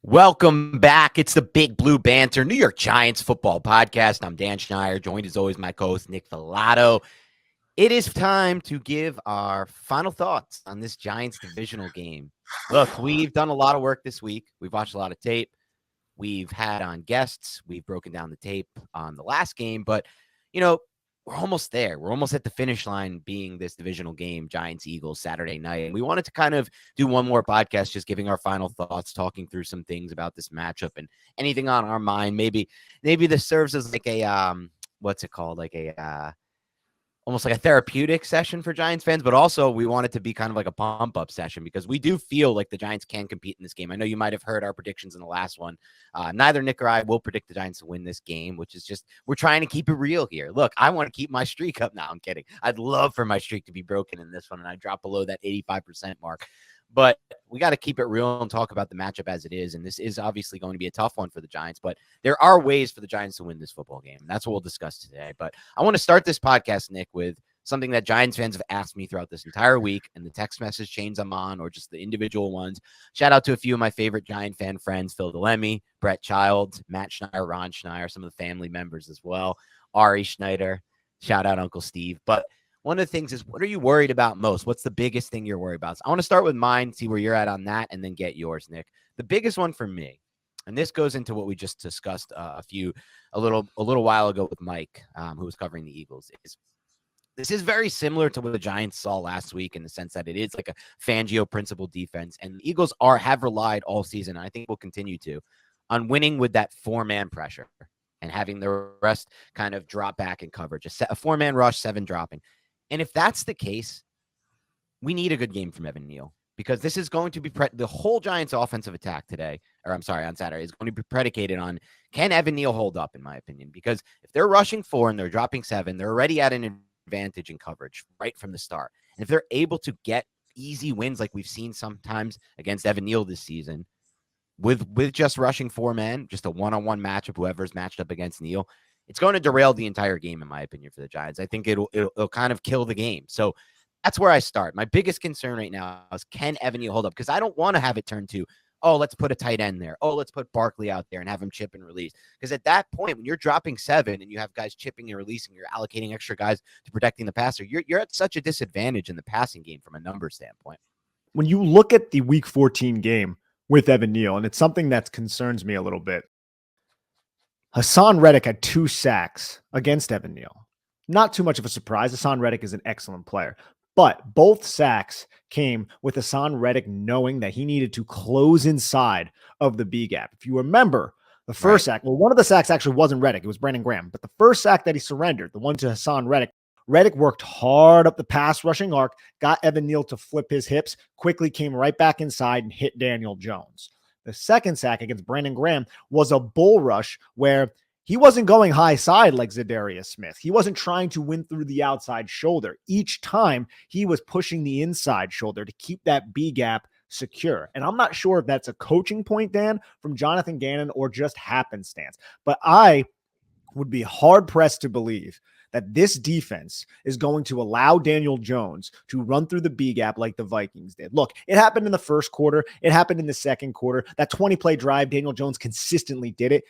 Welcome back. It's the Big Blue Banter, New York Giants football podcast. I'm Dan Schneider, joined as always my co-host Nick Filato. It is time to give our final thoughts on this Giants divisional game. Look, we've done a lot of work this week. We've watched a lot of tape. We've had on guests. We've broken down the tape on the last game, but we're almost there. We're almost at the finish line being this divisional game, Giants-Eagles, Saturday night. And we wanted to kind of do one more podcast, just giving our final thoughts, talking through some things about this matchup and anything on our mind. Maybe this serves as like a, what's it called? Like a, almost like a therapeutic session for Giants fans, but also we want it to be kind of like a pump up session because we do feel like the Giants can compete in this game. I know you might have heard our predictions in the last one. Neither Nick or I will predict the Giants to win this game, which is just, we're trying to keep it real here. Look, I want to keep my streak up now. I'm kidding. I'd love for my streak to be broken in this one and I drop below that 85% mark. But we got to keep it real and talk about the matchup as it is. And this is obviously going to be a tough one for the Giants, but there are ways for the Giants to win this football game. That's what we'll discuss today. But I want to start this podcast, Nick, with something that Giants fans have asked me throughout this entire week, and the text message chains I'm on, or just the individual ones. Shout out to a few of my favorite Giant fan friends, Phil DeLemme, Brett Childs, Matt Schneider, Ron Schneider, some of the family members as well, Ari Schneider. Shout out Uncle Steve. But one of the things is, what are you worried about most? What's the biggest thing you're worried about? So I want to start with mine, see where you're at on that, and then get yours, Nick. The biggest one for me, and this goes into what we just discussed a little while ago with Mike, who was covering the Eagles, is this is very similar to what the Giants saw last week in the sense that it is like a Fangio principle defense, and the Eagles have relied all season, and I think will continue to, on winning with that four-man pressure and having the rest kind of drop back in coverage. A four-man rush, 7 dropping. And if that's the case, we need a good game from Evan Neal because this is going to be the whole Giants offensive attack today, or I'm sorry, on Saturday, is going to be predicated on, can Evan Neal hold up, in my opinion? Because if they're rushing 4 and they're dropping 7, they're already at an advantage in coverage right from the start. And if they're able to get easy wins like we've seen sometimes against Evan Neal this season, with just rushing 4 men, just a one-on-one matchup, whoever's matched up against Neal, it's going to derail the entire game, in my opinion, for the Giants. I think it'll kind of kill the game. So that's where I start. My biggest concern right now is, can Evan Neal hold up? Because I don't want to have it turn to, oh, let's put a tight end there. Oh, let's put Barkley out there and have him chip and release. Because at that point, when you're dropping 7 and you have guys chipping and releasing, you're allocating extra guys to protecting the passer, you're at such a disadvantage in the passing game from a number standpoint. When you look at the Week 14 game with Evan Neal, and it's something that concerns me a little bit, Hassan Reddick had 2 sacks against Evan Neal. Not too much of a surprise. Hassan Reddick is an excellent player. But both sacks came with Hassan Reddick knowing that he needed to close inside of the B gap. If you remember, the first sack, well, one of the sacks actually wasn't Reddick. It was Brandon Graham. But the first sack that he surrendered, the one to Hassan Reddick, Reddick worked hard up the pass rushing arc, got Evan Neal to flip his hips, quickly came right back inside and hit Daniel Jones. The second sack against Brandon Graham was a bull rush where he wasn't going high side like Zadarius Smith. He wasn't trying to win through the outside shoulder. Each time he was pushing the inside shoulder to keep that B gap secure. And I'm not sure if that's a coaching point, Dan, from Jonathan Gannon or just happenstance. But I would be hard pressed to believe that this defense is going to allow Daniel Jones to run through the B gap like the Vikings did. Look, it happened in the first quarter. It happened in the second quarter. That 20-play drive, Daniel Jones consistently did it,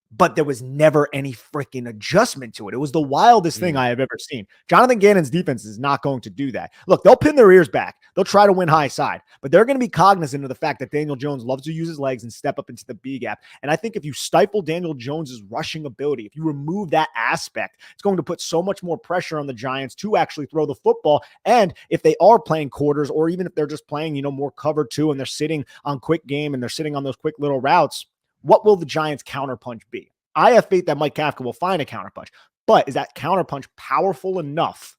but there was never any freaking adjustment to it. It was the wildest thing I have ever seen. Jonathan Gannon's defense is not going to do that. Look, they'll pin their ears back. They'll try to win high side, but they're going to be cognizant of the fact that Daniel Jones loves to use his legs and step up into the B gap. And I think if you stifle Daniel Jones's rushing ability, if you remove that aspect, it's going to put so much more pressure on the Giants to actually throw the football. And if they are playing quarters, or even if they're just playing, more cover 2 and they're sitting on quick game and they're sitting on those quick little routes, what will the Giants' counterpunch be? I have faith that Mike Kafka will find a counterpunch, but is that counterpunch powerful enough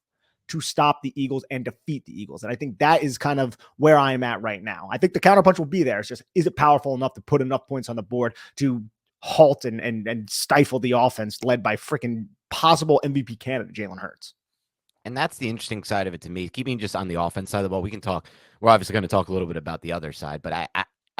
to stop the Eagles and defeat the Eagles? And I think that is kind of where I am at right now. I think the counterpunch will be there. It's just, is it powerful enough to put enough points on the board to halt and stifle the offense led by freaking possible MVP candidate Jalen Hurts? And that's the interesting side of it to me. Keeping just on the offense side of the ball, we're obviously going to talk a little bit about the other side, but I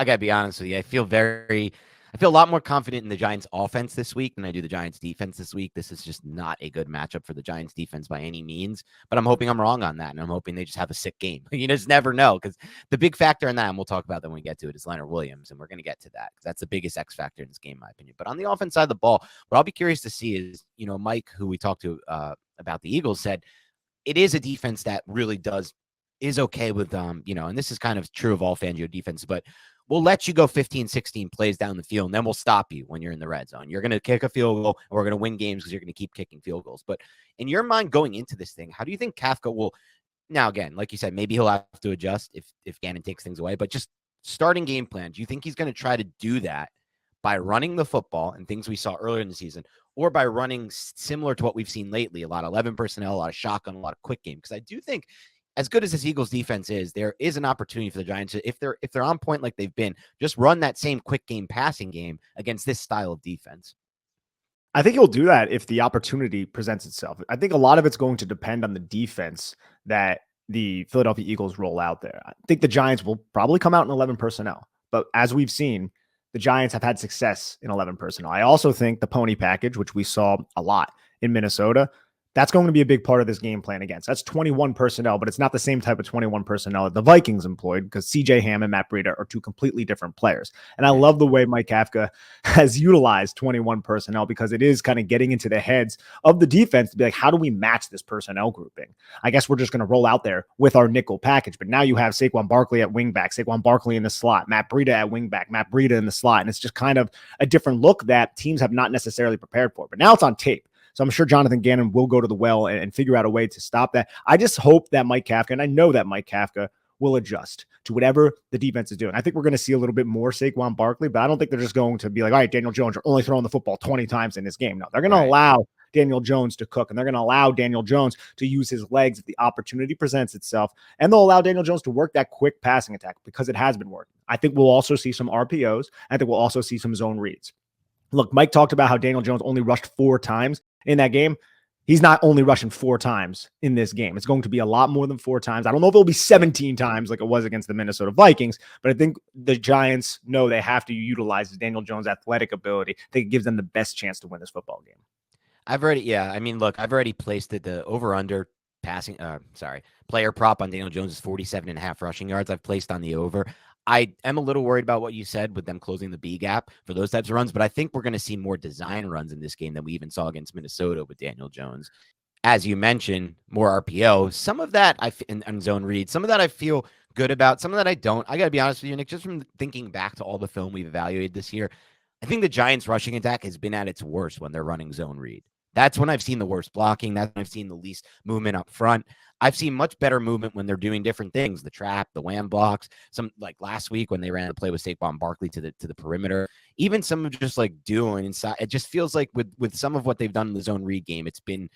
got to be honest with you. I feel very I feel a lot more confident in the Giants offense this week than I do the Giants defense this week. This is just not a good matchup for the Giants defense by any means, but I'm hoping I'm wrong on that. And I'm hoping they just have a sick game. You just never know, because the big factor in that, and we'll talk about that when we get to it, is Leonard Williams. And we're going to get to that because that's the biggest X factor in this game, in my opinion. But on the offense side of the ball, what I'll be curious to see is, Mike, who we talked to about the Eagles, said it is a defense that really is okay with, and this is kind of true of all Fangio defense, but we'll let you go 15, 16 plays down the field, and then we'll stop you when you're in the red zone. You're going to kick a field goal, and we're going to win games because you're going to keep kicking field goals. But in your mind going into this thing, how do you think Kafka will – now, again, like you said, maybe he'll have to adjust if Gannon takes things away, but just starting game plan, do you think he's going to try to do that by running the football and things we saw earlier in the season, or by running similar to what we've seen lately, a lot of 11 personnel, a lot of shotgun, a lot of quick game? Because I do think – as good as this Eagles defense is, there is an opportunity for the Giants to, if they're on point like they've been, just run that same quick game passing game against this style of defense. I think he'll do that if the opportunity presents itself. I think a lot of it's going to depend on the defense that the Philadelphia Eagles roll out there. I think the Giants will probably come out in 11 personnel, but as we've seen, the Giants have had success in 11 personnel. I also think the pony package, which we saw a lot in Minnesota, that's going to be a big part of this game plan against. That's 21 personnel, but it's not the same type of 21 personnel that the Vikings employed, because CJ Ham and Matt Breida are two completely different players. And I love the way Mike Kafka has utilized 21 personnel, because it is kind of getting into the heads of the defense to be like, how do we match this personnel grouping? I guess we're just going to roll out there with our nickel package. But now you have Saquon Barkley at wingback, Saquon Barkley in the slot, Matt Breida at wingback, Matt Breida in the slot. And it's just kind of a different look that teams have not necessarily prepared for. But now it's on tape. So I'm sure Jonathan Gannon will go to the well and figure out a way to stop that. I just hope that Mike Kafka, and I know that Mike Kafka, will adjust to whatever the defense is doing. I think we're going to see a little bit more Saquon Barkley, but I don't think they're just going to be like, all right, Daniel Jones, you're only throwing the football 20 times in this game. No, they're going to allow Daniel Jones to cook, and they're going to allow Daniel Jones to use his legs if the opportunity presents itself, and they'll allow Daniel Jones to work that quick passing attack because it has been working. I think we'll also see some RPOs. I think we'll also see some zone reads. Look, Mike talked about how Daniel Jones only rushed 4 times in that game. He's not only rushing 4 times in this game. It's going to be a lot more than 4 times. I don't know if it'll be 17 times like it was against the Minnesota Vikings, but I think the Giants know they have to utilize Daniel Jones' athletic ability. I think it gives them the best chance to win this football game. I've already placed the over-under player prop on Daniel Jones is 47.5 rushing yards. I've placed on the over. I am a little worried about what you said with them closing the B gap for those types of runs, but I think we're going to see more design runs in this game than we even saw against Minnesota with Daniel Jones. As you mentioned, more RPO. Some of that and zone read. Some of that I feel good about. Some of that I don't. I got to be honest with you, Nick, just from thinking back to all the film we've evaluated this year, I think the Giants' rushing attack has been at its worst when they're running zone read. That's when I've seen the worst blocking. That's when I've seen the least movement up front. I've seen much better movement when they're doing different things, the trap, the wham blocks, some like last week when they ran the play with Saquon Barkley to the perimeter, even some of just like doing inside. It just feels like with some of what they've done in the zone read game, it's been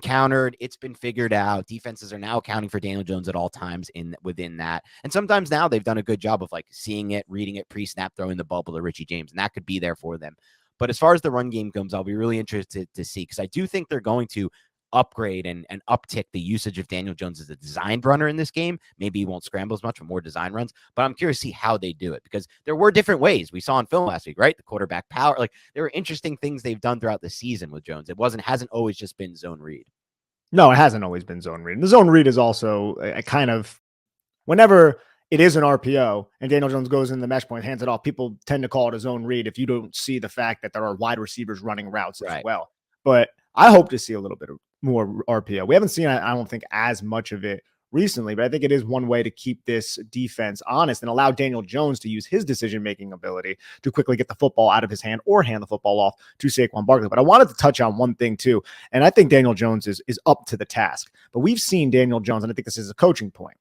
countered. It's been figured out. Defenses are now accounting for Daniel Jones at all times within that. And sometimes now they've done a good job of like seeing it, reading it, pre-snap, throwing the bubble to Richie James. And that could be there for them. But as far as the run game comes, I'll be really interested to see, because I do think they're going to upgrade and uptick the usage of Daniel Jones as a designed runner in this game. Maybe he won't scramble as much, but more design runs. But I'm curious to see how they do it, because there were different ways we saw on film last week, right? The quarterback power, like there were interesting things they've done throughout the season with Jones. It hasn't always just been zone read. No, it hasn't always been zone read. And the zone read is also a kind of, whenever it is an RPO and Daniel Jones goes in the mesh point, hands it off, people tend to call it a zone read if you don't see the fact that there are wide receivers running routes as well. But I hope to see a little bit of more RPO. We haven't seen, I don't think, as much of it recently, but I think it is one way to keep this defense honest and allow Daniel Jones to use his decision-making ability to quickly get the football out of his hand or hand the football off to Saquon Barkley. But I wanted to touch on one thing too, and I think Daniel Jones is up to the task. But we've seen Daniel Jones, and I think this is a coaching point.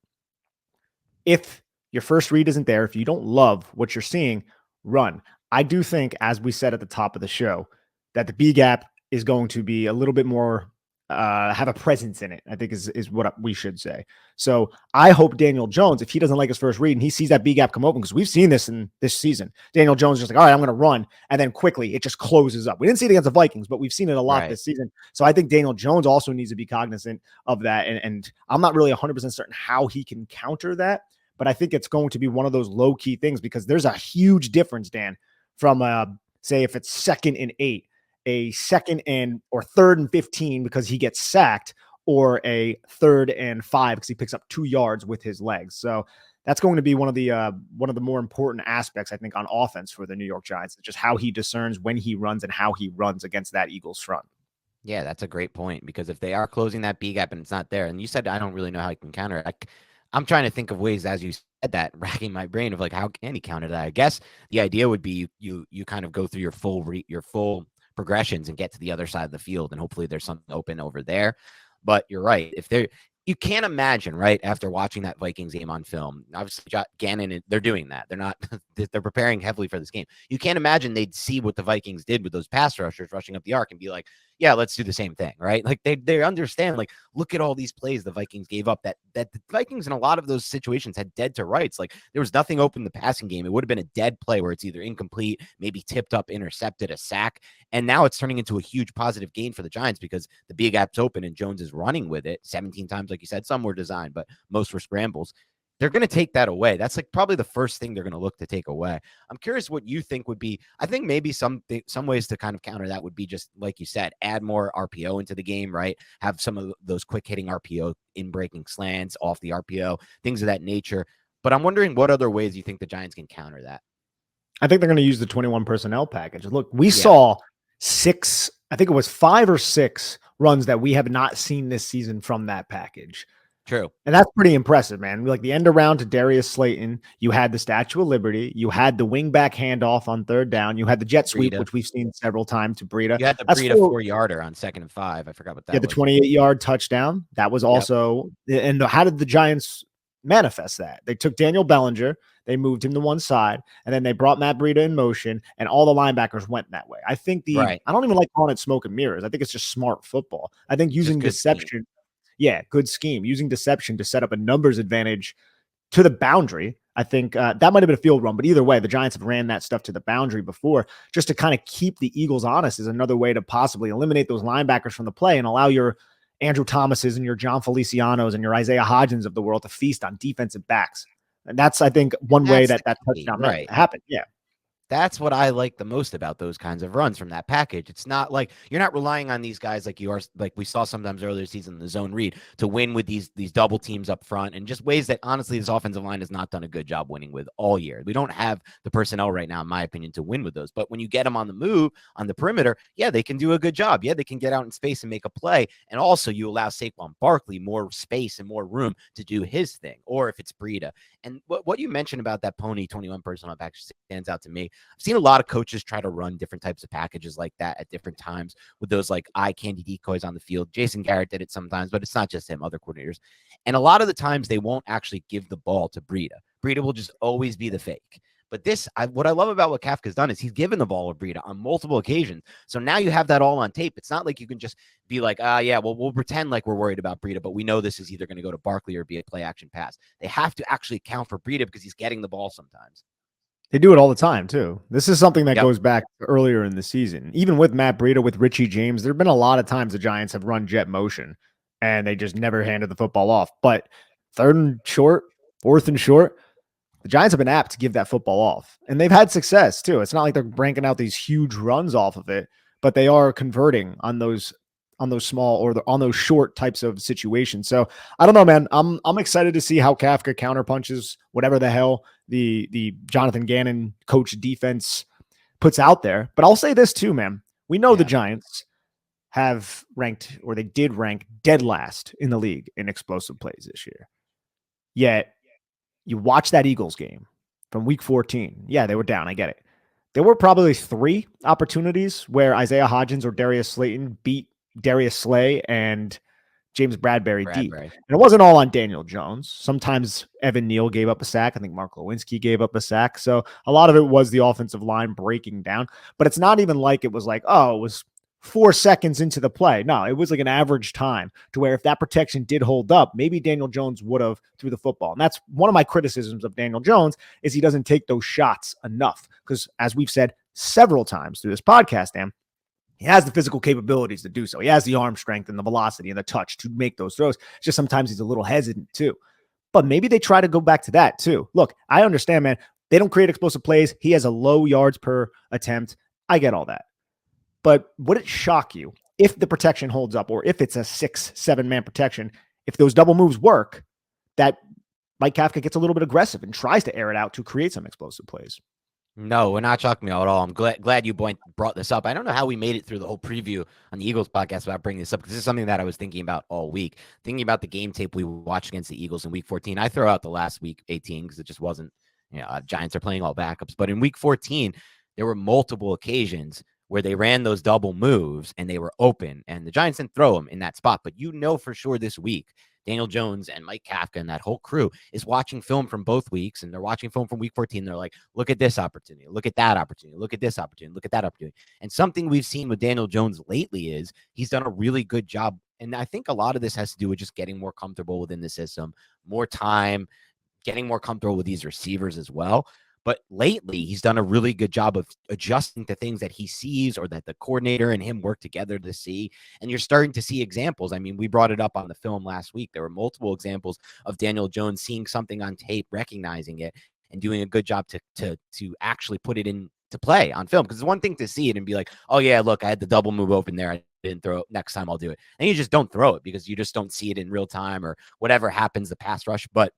If your first read isn't there, if you don't love what you're seeing, run. I do think, as we said at the top of the show, that the B gap is going to be a little bit more have a presence in it, I think is what we should say. So I hope Daniel Jones, if he doesn't like his first read and he sees that B gap come open, because we've seen this in this season, Daniel Jones is just like, all right, I'm going to run. And then quickly it just closes up. We didn't see it against the Vikings, but we've seen it a lot this season. So I think Daniel Jones also needs to be cognizant of that. And I'm not really 100% certain how he can counter that, but I think it's going to be one of those low key things, because there's a huge difference, Dan, from say if it's 2nd and 8, a 2nd and or 3rd and 15 because he gets sacked, or a 3rd and 5 because he picks up 2 yards with his legs. So that's going to be one of the more important aspects, I think, on offense for the New York Giants, just how he discerns when he runs and how he runs against that Eagles front. Yeah, that's a great point, because if they are closing that B gap and it's not there, and you said I don't really know how he can counter it. I'm trying to think of ways, as you said that, racking my brain of like, how can he counter that? I guess the idea would be you kind of go through your full progressions and get to the other side of the field, and hopefully there's something open over there. But you're right. You can't imagine, right, after watching that Vikings game on film, obviously Gannon, they're doing that. They're not, they're preparing heavily for this game. You can't imagine they'd see what the Vikings did with those pass rushers rushing up the arc and be like, yeah, let's do the same thing, right? Like they understand, like, look at all these plays the Vikings gave up, that the Vikings in a lot of those situations had dead to rights. Like there was nothing open in the passing game. It would have been a dead play where it's either incomplete, maybe tipped up, intercepted, a sack. And now it's turning into a huge positive gain for the Giants because the big gap's open and Jones is running with it 17 times. Like you said, some were designed, but most were scrambles. They're going to take that away. That's like probably the first thing they're going to look to take away. I'm curious what you think would be. I think maybe some ways to kind of counter that would be just, like you said, add more RPO into the game, right? Have some of those quick hitting RPO, in breaking slants off the RPO, things of that nature. But I'm wondering what other ways you think the Giants can counter that. I think they're going to use the 21 personnel package. Look, we saw 6, I think it was 5 or 6 runs that we have not seen this season from that package. True. And that's pretty impressive, man. Like the end around to Darius Slayton, you had the Statue of Liberty, you had the wing back handoff on 3rd down, you had the jet sweep, which we've seen several times to Breida. You had the Breida 4-yarder on 2nd and 5. I forgot what that was. Yeah, the 28-yard touchdown. That was also, and how did the Giants manifest that? They took Daniel Bellinger, they moved him to one side, and then they brought Matt Breida in motion, and all the linebackers went that way. I think I don't even like calling it smoke and mirrors. I think it's just smart football. I think using deception. Yeah, good scheme. Using deception to set up a numbers advantage to the boundary. I think that might have been a field run, but either way, the Giants have ran that stuff to the boundary before, just to kind of keep the Eagles honest is another way to possibly eliminate those linebackers from the play and allow your Andrew Thomases and your John Felicianos and your Isaiah Hodgins of the world to feast on defensive backs. And that's, I think, one way that touchdown happened. Yeah. That's what I like the most about those kinds of runs from that package. It's not like you're not relying on these guys like you are, like we saw sometimes earlier this season in the zone read, to win with these double teams up front, and just ways that honestly this offensive line has not done a good job winning with all year. We don't have the personnel right now, in my opinion, to win with those. But when you get them on the move, on the perimeter, yeah, they can do a good job. Yeah, they can get out in space and make a play. And also you allow Saquon Barkley more space and more room to do his thing. Or if it's Breida. And what you mentioned about that Pony 21 personnel package stands out to me. I've seen a lot of coaches try to run different types of packages like that at different times with those like eye candy decoys on the field. Jason Garrett did it sometimes, but it's not just him, other coordinators. And a lot of the times they won't actually give the ball to Breida. Breida will just always be the fake. But what I love about what Kafka's done is he's given the ball to Breida on multiple occasions. So now you have that all on tape. It's not like you can just be like, we'll pretend like we're worried about Breida, but we know this is either going to go to Barkley or be a play action pass. They have to actually account for Breida because he's getting the ball sometimes. They do it all the time, too. This is something that goes back earlier in the season. Even with Matt Breida, with Richie James, there have been a lot of times the Giants have run jet motion, and they just never handed the football off. But 3rd and short, 4th and short, the Giants have been apt to give that football off. And they've had success, too. It's not like they're cranking out these huge runs off of it, but they are converting on those small or on those short types of situations. So I don't know, man. I'm excited to see how Kafka counterpunches whatever the hell the Jonathan Gannon coach defense puts out there. But I'll say this too, man. We know the Giants have ranked, or they did rank, dead last in the league in explosive plays this year. Yet you watch that Eagles game from week 14. Yeah, they were down. I get it. There were probably 3 opportunities where Isaiah Hodgins or Darius Slayton beat Darius Slay and James Bradbury deep. And it wasn't all on Daniel Jones. Sometimes Evan Neal gave up a sack. I think Mark Lewinsky gave up a sack. So a lot of it was the offensive line breaking down. But it's not even like it was like, oh, it was 4 seconds into the play. No, it was like an average time to where if that protection did hold up, maybe Daniel Jones would have threw the football. And that's one of my criticisms of Daniel Jones is he doesn't take those shots enough. Because as we've said several times through this podcast, Dan, he has the physical capabilities to do so. He has the arm strength and the velocity and the touch to make those throws. It's just sometimes he's a little hesitant too. But maybe they try to go back to that too. Look, I understand, man. They don't create explosive plays. He has a low yards per attempt. I get all that. But would it shock you if the protection holds up, or if it's a 6-7 man protection, if those double moves work, that Mike Kafka gets a little bit aggressive and tries to air it out to create some explosive plays? No, we're not shocking me at all. I'm glad you brought this up. I don't know how we made it through the whole preview on the Eagles podcast without bringing this up, because this is something that I was thinking about all week. Thinking about the game tape we watched against the Eagles in Week 14. I throw out the last Week 18 because it just wasn't. Giants are playing all backups. But in Week 14, there were multiple occasions where they ran those double moves and they were open, and the Giants didn't throw them in that spot. But for sure this week, Daniel Jones and Mike Kafka and that whole crew is watching film from both weeks, and they're watching film from Week 14. They're like, look at this opportunity, look at that opportunity, look at this opportunity, look at that opportunity. And something we've seen with Daniel Jones lately is he's done a really good job. And I think a lot of this has to do with just getting more comfortable within the system, more time, getting more comfortable with these receivers as well. But lately, he's done a really good job of adjusting to things that he sees or that the coordinator and him work together to see. And you're starting to see examples. I mean, we brought it up on the film last week. There were multiple examples of Daniel Jones seeing something on tape, recognizing it, and doing a good job to actually put it into play on film. Because it's one thing to see it and be like, oh, yeah, look, I had the double move open there. I didn't throw it. Next time I'll do it. And you just don't throw it because you just don't see it in real time or whatever happens, the pass rush. But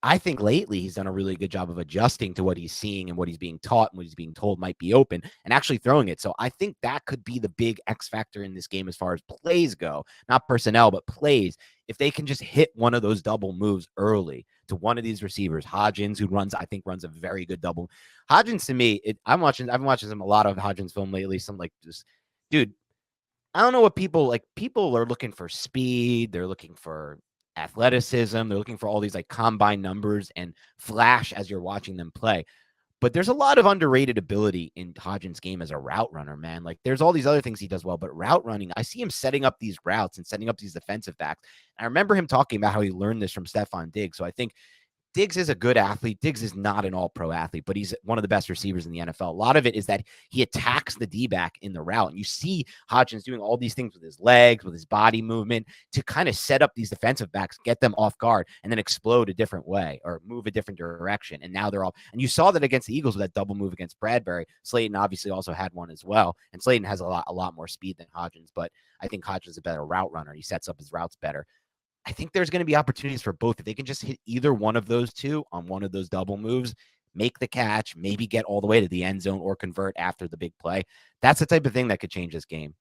I think lately he's done a really good job of adjusting to what he's seeing and what he's being taught and what he's being told might be open and actually throwing it. So I think that could be the big X factor in this game as far as plays go, not personnel, but plays. If they can just hit one of those double moves early to one of these receivers, Hodgins, who runs a very good double. Hodgins, to me, I've been watching a lot of Hodgins film lately. Some like just, dude, I don't know what people like. People are looking for speed. They're looking for athleticism. They're looking for all these like combine numbers and flash as you're watching them play. But there's a lot of underrated ability in Hodgins' game as a route runner, man. Like there's all these other things he does well, but route running, I see him setting up these routes and setting up these defensive backs. I remember him talking about how he learned this from Stephon Diggs. So I think Diggs is a good athlete. Diggs is not an all-pro athlete, but he's one of the best receivers in the NFL. A lot of it is that he attacks the D-back in the route. And you see Hodgins doing all these things with his legs, with his body movement to kind of set up these defensive backs, get them off guard, and then explode a different way or move a different direction. And now they're all – and you saw that against the Eagles with that double move against Bradbury. Slayton obviously also had one as well. And Slayton has a lot more speed than Hodgins, but I think Hodgins is a better route runner. He sets up his routes better. I think there's going to be opportunities for both. If they can just hit either one of those two on one of those double moves, make the catch, maybe get all the way to the end zone or convert after the big play. That's the type of thing that could change this game.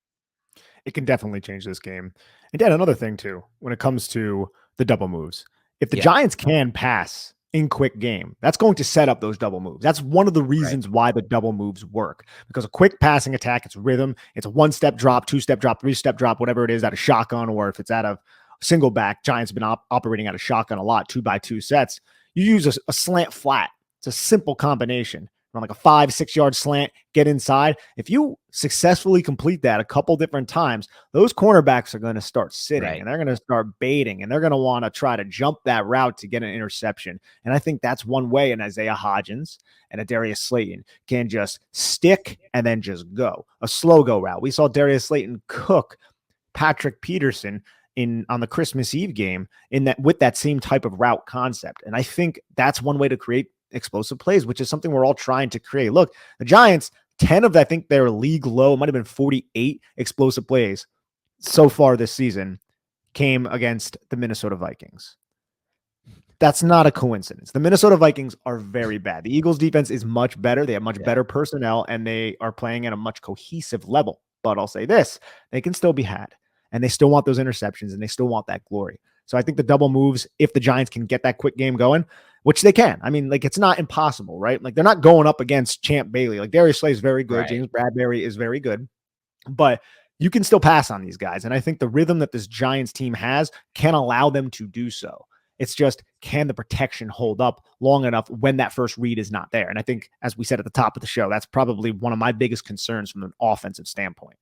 It can definitely change this game. And Dan, another thing too, when it comes to the double moves, if the Giants can pass in quick game, that's going to set up those double moves. That's one of the reasons why the double moves work, because a quick passing attack, it's rhythm. It's a 1-step drop, 2-step drop, 3-step drop, whatever it is, out of shotgun, or if it's out of single back. Giants have been operating out of shotgun a lot, 2x2 sets. You use a slant flat. It's a simple combination. Run like a 5-6 yard slant, get inside. If you successfully complete that a couple different times, those cornerbacks are going to start sitting and they're going to start baiting and they're going to want to try to jump that route to get an interception. And I think that's one way an Isaiah Hodgins and a Darius Slayton can just stick and then just go. A slow go route. We saw Darius Slayton cook Patrick Peterson on the Christmas Eve game with that same type of route concept. And I think that's one way to create explosive plays, which is something we're all trying to create. Look, the Giants, 10 of, I think their league low, it might have been 48 explosive plays so far this season came against the Minnesota Vikings. That's not a coincidence. The Minnesota Vikings are very bad. The Eagles defense is much better. They have much better personnel and they are playing at a much cohesive level. But I'll say this, they can still be had. And they still want those interceptions and they still want that glory. So I think the double moves, if the Giants can get that quick game going, which they can. I mean, like, it's not impossible, right? Like, they're not going up against Champ Bailey. Like, Darius Slay is very good. Right. James Bradbury is very good. But you can still pass on these guys. And I think the rhythm that this Giants team has can allow them to do so. It's just, can the protection hold up long enough when that first read is not there? And I think, as we said at the top of the show, that's probably one of my biggest concerns from an offensive standpoint.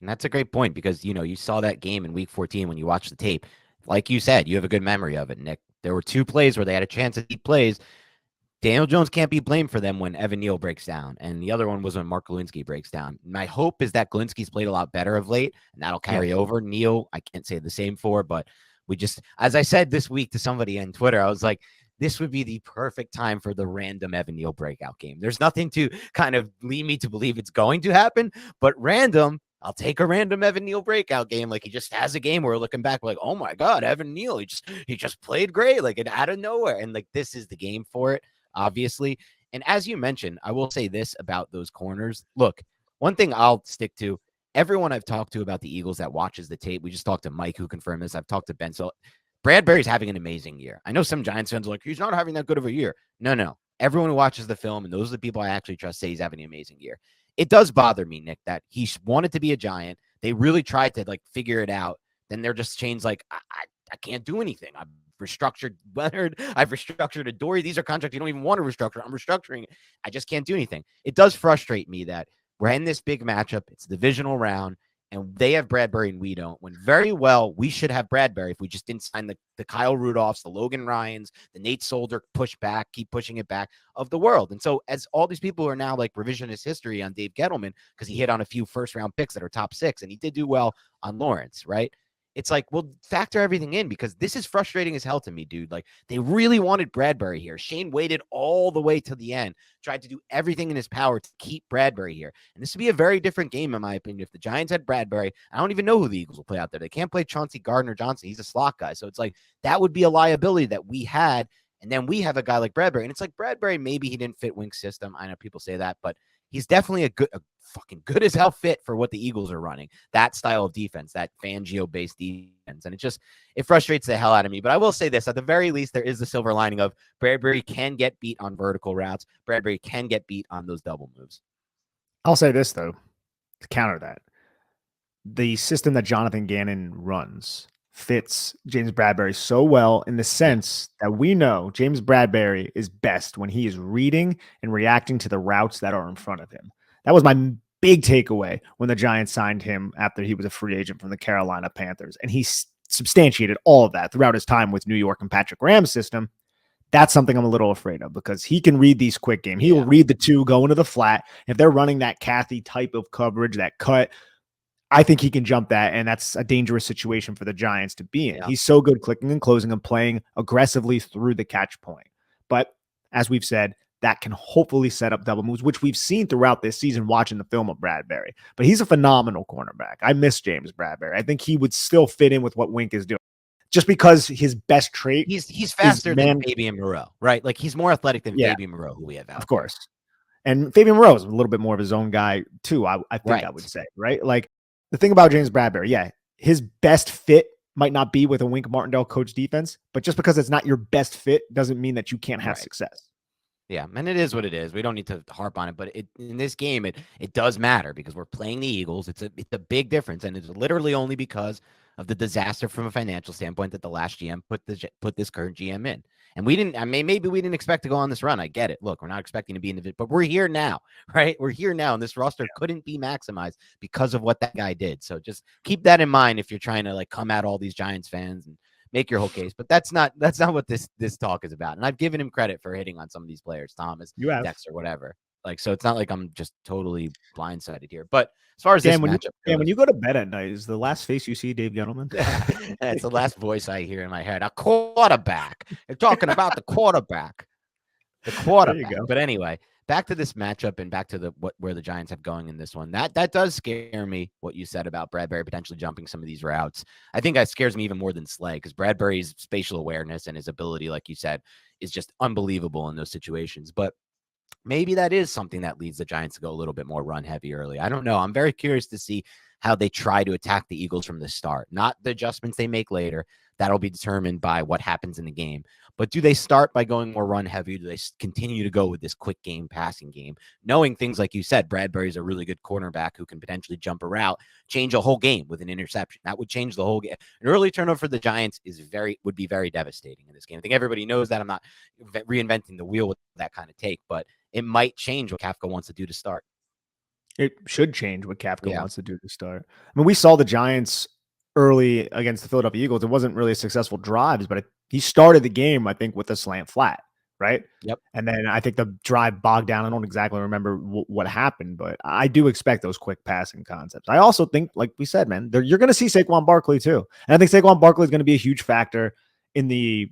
And that's a great point because, you saw that game in Week 14 when you watched the tape. Like you said, you have a good memory of it, Nick. There were 2 plays where they had a chance at deep plays. Daniel Jones can't be blamed for them when Evan Neal breaks down. And the other one was when Mark Lewinsky breaks down. My hope is that Lewinsky's played a lot better of late, and that'll carry over. Neal, I can't say the same for, but we just, as I said this week to somebody on Twitter, I was like, this would be the perfect time for the random Evan Neal breakout game. There's nothing to kind of lead me to believe it's going to happen, but random, I'll take a random Evan Neal breakout game. Like he just has a game where we're looking back, we're like, oh my God, Evan Neal, he just played great, like out of nowhere. And like this is the game for it, obviously. And as you mentioned, I will say this about those corners. Look, one thing I'll stick to, everyone I've talked to about the Eagles that watches the tape, we just talked to Mike who confirmed this. I've talked to Ben. So Bradbury's having an amazing year. I know some Giants fans are like, he's not having that good of a year. No. Everyone who watches the film, and those are the people I actually trust, say he's having an amazing year. It does bother me, Nick, that he wanted to be a Giant. They really tried to like figure it out. Then they're just changed. Like, I can't do anything. I've restructured Leonard. I've restructured Adoree. These are contracts you don't even want to restructure. I'm restructuring it. I just can't do anything. It does frustrate me that we're in this big matchup. It's the divisional round, and they have Bradbury and we don't. When very well, we should have Bradbury if we just didn't sign the Kyle Rudolphs, the Logan Ryans, the Nate Solder push back, keep pushing it back of the world. And so as all these people are now like revisionist history on Dave Gettleman, because he hit on a few first round picks that are top 6, and he did do well on Lawrence, right? It's like, well, factor everything in because this is frustrating as hell to me, dude. Like, they really wanted Bradbury here. Shane waited all the way to the end, tried to do everything in his power to keep Bradbury here. And this would be a very different game, in my opinion. If the Giants had Bradbury, I don't even know who the Eagles will play out there. They can't play Chauncey Gardner-Johnson. He's a slot guy. So it's like, that would be a liability that we had. And then we have a guy like Bradbury. And it's like, Bradbury, maybe he didn't fit Wink's system. I know people say that, but he's definitely a fucking good as hell fit for what the Eagles are running. That style of defense, that Fangio-based defense. And it frustrates the hell out of me. But I will say this, at the very least, there is the silver lining of Bradbury can get beat on vertical routes. Bradbury can get beat on those double moves. I'll say this, though, to counter that. The system that Jonathan Gannon runs fits James Bradbury so well in the sense that we know James Bradbury is best when he is reading and reacting to the routes that are in front of him. That was my big takeaway when the Giants signed him after he was a free agent from the Carolina Panthers. And he substantiated all of that throughout his time with New York and Patrick Graham's system. That's something I'm a little afraid of because he can read these quick game. He will read the two going to the flat. If they're running that Kathy type of coverage, that cut, I think he can jump that, and that's a dangerous situation for the Giants to be in. Yeah. He's so good clicking and closing and playing aggressively through the catch point. But as we've said, that can hopefully set up double moves, which we've seen throughout this season watching the film of Bradbury. But he's a phenomenal cornerback. I miss James Bradbury. I think he would still fit in with what Wink is doing. Just because his best trait, he's faster than Fabian Moreau, right? Like he's more athletic than Fabian Moreau, who we have out. Of course. And Fabian Moreau is a little bit more of his own guy too, I think I would say, right? Like the thing about James Bradbury, his best fit might not be with a Wink Martindale coach defense, but just because it's not your best fit doesn't mean that you can't have success. Yeah, and it is what it is. We don't need to harp on it, but in this game, it does matter because we're playing the Eagles. It's a big difference, and it's literally only because of the disaster from a financial standpoint that the last GM put this current GM in. And we didn't, I mean, maybe we didn't expect to go on this run. I get it. Look, we're not expecting to be in the, but we're here now, right? We're here now, and this roster couldn't be maximized because of what that guy did. So just keep that in mind if you're trying to like come at all these Giants fans and make your whole case. But that's not what this talk is about. And I've given him credit for hitting on some of these players, Thomas, Dexter, whatever. Like, so it's not like I'm just totally blindsided here. But as far as this matchup goes, when you go to bed at night, is the last face you see Dave Gettleman? That's the last voice I hear in my head. A quarterback. They're talking about the quarterback. The quarterback. There you go. But anyway, back to this matchup and back to where the Giants have going in this one. That does scare me, what you said about Bradbury potentially jumping some of these routes. I think that scares me even more than Slay, because Bradbury's spatial awareness and his ability, like you said, is just unbelievable in those situations. But maybe that is something that leads the Giants to go a little bit more run heavy early. I don't know. I'm very curious to see how they try to attack the Eagles from the start, not the adjustments they make later. That'll be determined by what happens in the game. But do they start by going more run heavy? Do they continue to go with this quick game, passing game, knowing things like you said, Bradbury's a really good cornerback who can potentially jump a route, change a whole game with an interception? That would change the whole game. An early turnover for the Giants would be very devastating in this game. I think everybody knows that. I'm not reinventing the wheel with that kind of take, but it might change what Kafka wants to do to start. It should change what Kafka wants to do to start. I mean, we saw the Giants early against the Philadelphia Eagles. It wasn't really a successful drives, but he started the game, I think, with a slant flat, right? Yep. And then I think the drive bogged down. I don't exactly remember what happened, but I do expect those quick passing concepts. I also think, like we said, man, you're going to see Saquon Barkley too. And I think Saquon Barkley is going to be a huge factor in the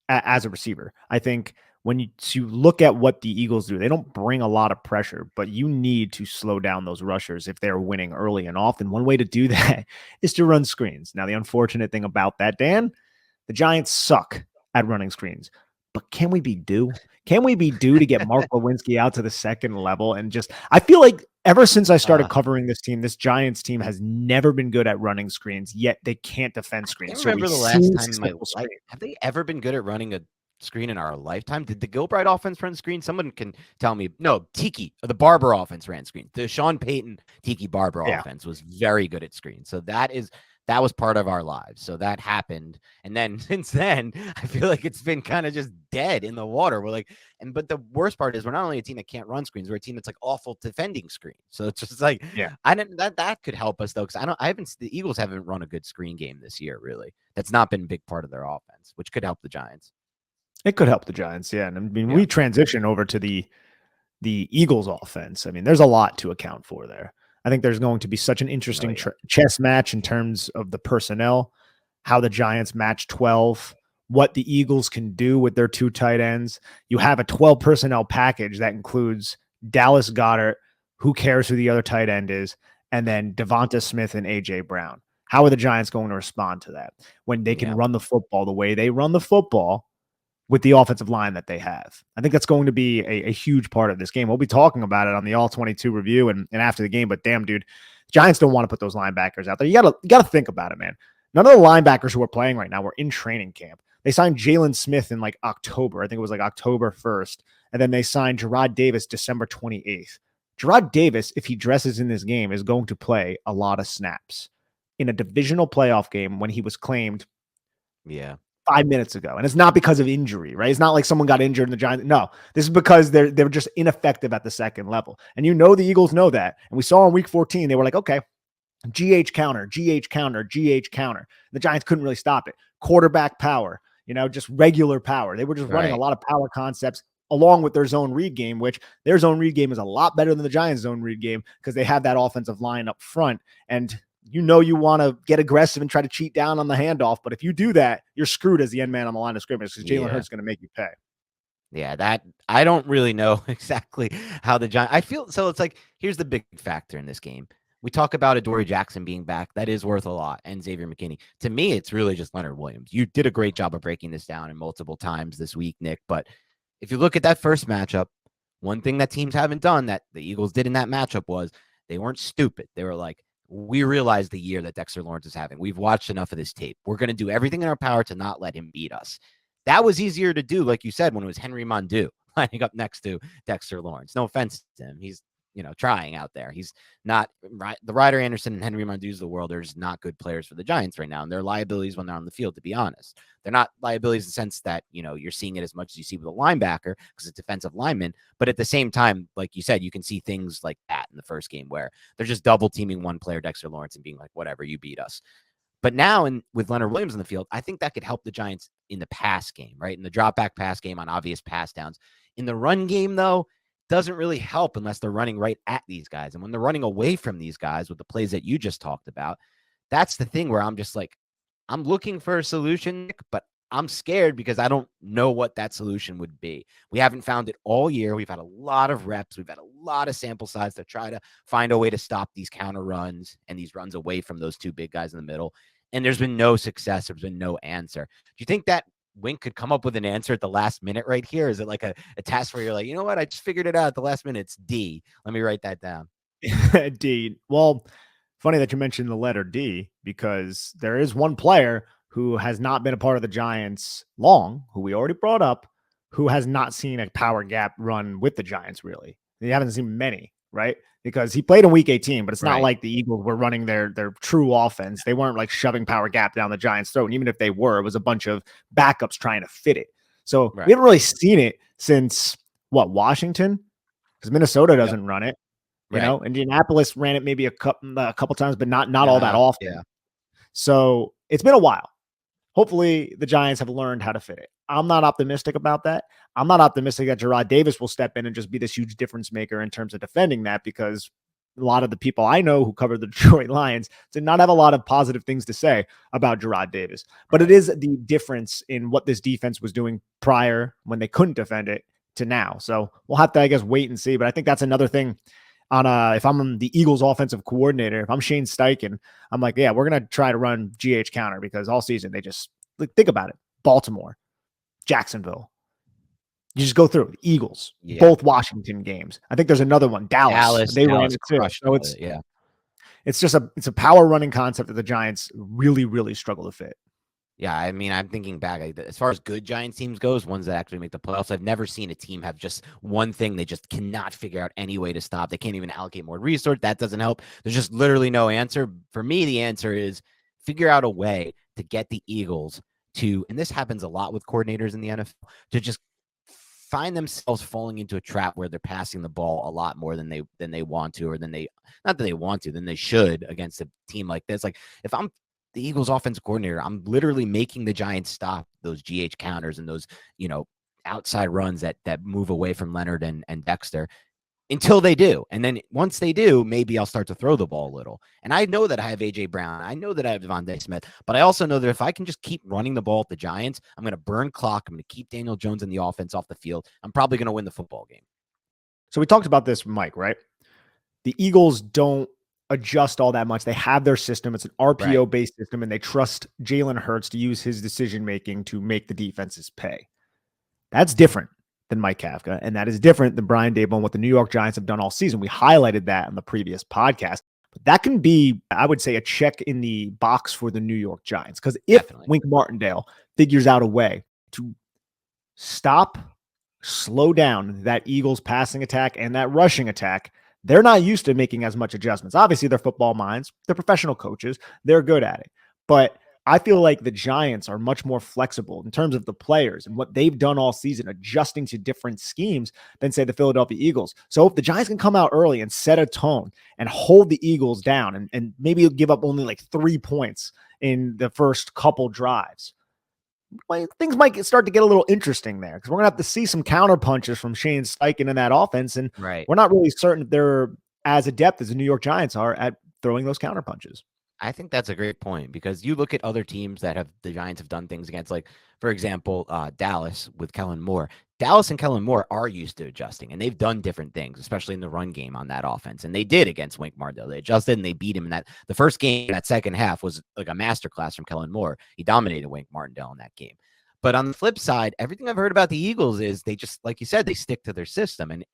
as a receiver. I think when you look at what the Eagles do, they don't bring a lot of pressure, but you need to slow down those rushers if they're winning early and often. One way to do that is to run screens. Now, the unfortunate thing about that, Dan, the Giants suck at running screens. But can we be due? Can we be due to get Mark Lewinsky out to the second level? And just, I feel like ever since I started covering this team, this Giants team has never been good at running screens, yet they can't defend I can't screens. So remember we the see last time in my simple life. screens. Have they ever been good at running a screen in our lifetime? Did the Gilbride offense run screen? Someone can tell me. No, Tiki, the Barber offense ran screen. The Sean Payton Tiki Barber Yeah. offense was very good at screen. So that was part of our lives. So that happened. And then since then, I feel like it's been kind of just dead in the water. We're like, but the worst part is we're not only a team that can't run screens, we're a team that's like awful defending screens. So it's just like, Yeah. I didn't that could help us though. Cause the Eagles haven't run a good screen game this year, really. That's not been a big part of their offense, which could help the Giants. It could help the Giants. Yeah. And I mean, Yeah. we transition over to the Eagles offense. I mean, there's a lot to account for there. I think there's going to be such an interesting chess match in terms of the personnel, how the Giants match 12, what the Eagles can do with their 2 tight ends. You have a 12 personnel package that includes Dallas Goedert, who cares who the other tight end is, and then Devonta Smith and A.J. Brown. How are the Giants going to respond to that when they can run the football the way they run the football with the offensive line that they have? I think that's going to be a huge part of this game. We'll be talking about it on the All 22 review and after the game, but damn, dude, Giants don't want to put those linebackers out there. You gotta think about it, man. None of the linebackers who are playing right now were in training camp. They signed Jalen Smith in like October. I think it was like October 1st. And then they signed Jarrad Davis December 28th. Jarrad Davis, if he dresses in this game, is going to play a lot of snaps in a divisional playoff game when he was claimed 5 minutes ago. And it's not because of injury, right? It's not like someone got injured in the Giants. No, this is because they're just ineffective at the second level. And the Eagles know that. And we saw in week 14, they were like, okay, GH counter, GH counter, GH counter. The Giants couldn't really stop it. Quarterback power, just regular power. They were just running a lot of power concepts along with their zone read game, which their zone read game is a lot better than the Giants' zone read game because they have that offensive line up front. And you want to get aggressive and try to cheat down on the handoff. But if you do that, you're screwed as the end man on the line of scrimmage because Jalen Hurts is going to make you pay. Yeah, that I don't really know exactly how the Giants. I feel so. It's like here's the big factor in this game. We talk about Adoree Jackson being back. That is worth a lot. And Xavier McKinney. To me, it's really just Leonard Williams. You did a great job of breaking this down in multiple times this week, Nick. But if you look at that first matchup, one thing that teams haven't done that the Eagles did in that matchup was they weren't stupid. They were like, we realize the year that Dexter Lawrence is having. We've watched enough of this tape. We're going to do everything in our power to not let him beat us. That was easier to do, like you said, when it was Henry Mondeau lining up next to Dexter Lawrence. No offense to him. He's, trying out there. He's not right. The Ryder Anderson and Henry Mondeau's of the world are just not good players for the Giants right now. And they're liabilities when they're on the field, to be honest. They're not liabilities in the sense that, you're seeing it as much as you see with a linebacker because it's defensive lineman. But at the same time, like you said, you can see things like that in the first game where they're just double teaming one player, Dexter Lawrence, and being like, whatever, you beat us. But now, with Leonard Williams in the field, I think that could help the Giants in the pass game, right? In the drop back pass game on obvious pass downs. In the run game, though, doesn't really help unless they're running right at these guys. And when they're running away from these guys with the plays that you just talked about, that's the thing where I'm just like, I'm looking for a solution, Nick, but I'm scared because I don't know what that solution would be. We haven't found it all year. We've had a lot of reps. We've had a lot of sample size to try to find a way to stop these counter runs and these runs away from those 2 big guys in the middle. And there's been no success. There's been no answer. Do you think that Wink could come up with an answer at the last minute right here? Is it like a task where you're like, you know what? I just figured it out at the last minute. It's D. Let me write that down. D. Well, funny that you mentioned the letter D because there is one player who has not been a part of the Giants long, who we already brought up, who has not seen a power gap run with the Giants, really. You haven't seen many, right? Because he played in week 18, but it's not like the Eagles were running their true offense. They weren't like shoving power gap down the Giants' throat. And even if they were, it was a bunch of backups trying to fit it. So we haven't really seen it since Washington? Because Minnesota doesn't run it. Indianapolis ran it maybe a couple times, but not all that often. Yeah. So it's been a while. Hopefully the Giants have learned how to fit it. I'm not optimistic about that. I'm not optimistic that Jarrad Davis will step in and just be this huge difference maker in terms of defending that because a lot of the people I know who cover the Detroit Lions did not have a lot of positive things to say about Gerard Davis. But it is the difference in what this defense was doing prior when they couldn't defend it to now. So we'll have to, I guess, wait and see. But I think that's another thing on if I'm the Eagles offensive coordinator, if I'm Shane Steichen, I'm like, yeah, we're going to try to run GH counter because all season they just think about it. Baltimore, Jacksonville. You just go through Eagles, both Washington games. I think there's another one, Dallas. They ran it too. So it's just a power running concept that the Giants really, really struggle to fit. Yeah, I mean, I'm thinking back as far as good Giants teams goes, ones that actually make the playoffs. I've never seen a team have just one thing they just cannot figure out any way to stop. They can't even allocate more resource. That doesn't help. There's just literally no answer. For me, the answer is figure out a way to get the Eagles to, and this happens a lot with coordinators in the NFL, to just find themselves falling into a trap where they're passing the ball a lot more than they want to, or than they than they should against a team like this. Like if I'm the Eagles offensive coordinator, I'm literally making the Giants stop those GH counters and those, outside runs that move away from Leonard and Dexter until they do. And then once they do, maybe I'll start to throw the ball a little. And I know that I have AJ Brown. I know that I have Devontae Smith, but I also know that if I can just keep running the ball at the Giants, I'm going to burn clock. I'm going to keep Daniel Jones in the offense off the field. I'm probably going to win the football game. So we talked about this, Mike, right? The Eagles don't adjust all that much. They have their system. It's an RPO-based system, and they trust Jalen Hurts to use his decision-making to make the defenses pay. That's different than Mike Kafka, and that is different than Brian Daboll and what the New York Giants have done all season. We highlighted that in the previous podcast. But that can be, I would say, a check in the box for the New York Giants, because if Wink Martindale figures out a way to stop, slow down that Eagles passing attack and that rushing attack, they're not used to making as much adjustments. Obviously, they're football minds. They're professional coaches. They're good at it. But I feel like the Giants are much more flexible in terms of the players and what they've done all season, adjusting to different schemes than, say, the Philadelphia Eagles. So if the Giants can come out early and set a tone and hold the Eagles down and maybe give up only like 3 points in the first couple drives, things might start to get a little interesting there, because we're going to have to see some counter punches from Shane Steichen in that offense. And we're not really certain if they're as adept as the New York Giants are at throwing those counter punches. I think that's a great point, because you look at other teams that the Giants have done things against, like, for example, Dallas with Kellen Moore. Dallas and Kellen Moore are used to adjusting, and they've done different things, especially in the run game on that offense. And they did against Wink Martindale. They adjusted and they beat him in that. The first game, that second half, was like a masterclass from Kellen Moore. He dominated Wink Martindale in that game. But on the flip side, everything I've heard about the Eagles is they just, like you said, they stick to their system. And